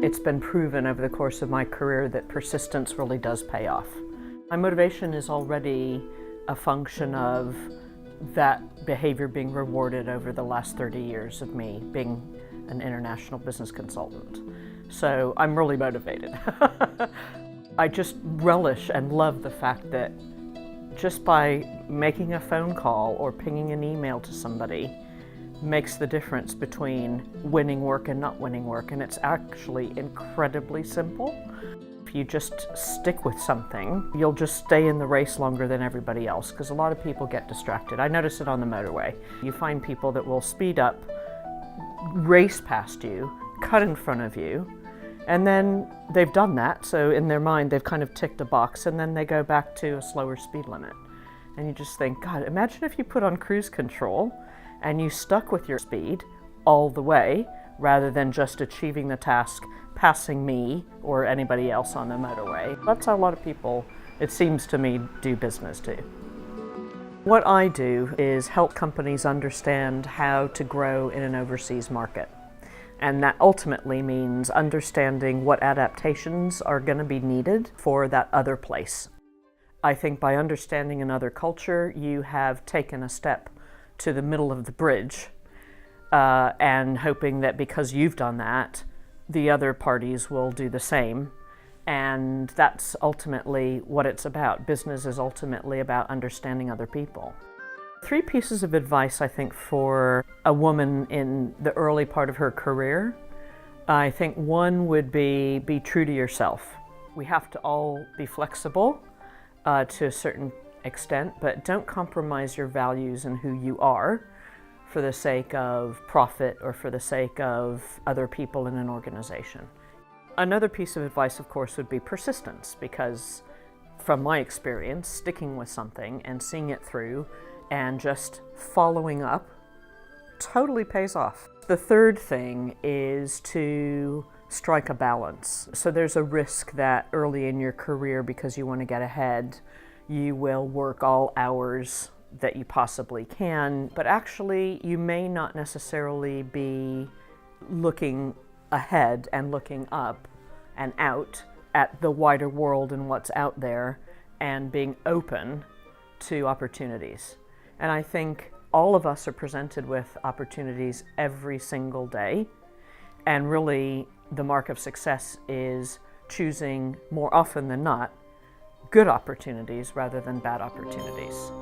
It's been proven over the course of my career that persistence really does pay off. My motivation is already a function of that behavior being rewarded over the last 30 years of me being an international business consultant. So I'm really motivated. I just relish and love the fact that just by making a phone call or pinging an email to somebody makes the difference between winning work and not winning work, and it's actually incredibly simple. If you just stick with something, you'll just stay in the race longer than everybody else, because a lot of people get distracted. I notice it on the motorway. You find people that will speed up, race past you, cut in front of you, and then they've done that, so in their mind they've kind of ticked a box, and then they go back to a slower speed limit. And you just think, God, imagine if you put on cruise control and you stuck with your speed all the way, rather than just achieving the task, passing me or anybody else on the motorway. That's how a lot of people, it seems to me, do business too. What I do is help companies understand how to grow in an overseas market. And that ultimately means understanding what adaptations are going to be needed for that other place. I think by understanding another culture, you have taken a step to the middle of the bridge, and hoping that because you've done that, the other parties will do the same. And that's ultimately what it's about. Business is ultimately about understanding other people. 3 pieces of advice, I think, for a woman in the early part of her career. I think one would be true to yourself. We have to all be flexible to a certain extent, but don't compromise your values and who you are for the sake of profit or for the sake of other people in an organization. Another piece of advice, of course, would be persistence, because from my experience, sticking with something and seeing it through and just following up totally pays off. The third thing is to strike a balance. So there's a risk that early in your career, because you want to get ahead, you will work all hours that you possibly can, but actually you may not necessarily be looking ahead and looking up and out at the wider world and what's out there and being open to opportunities. And I think all of us are presented with opportunities every single day, and really the mark of success is choosing, more often than not, good opportunities rather than bad opportunities.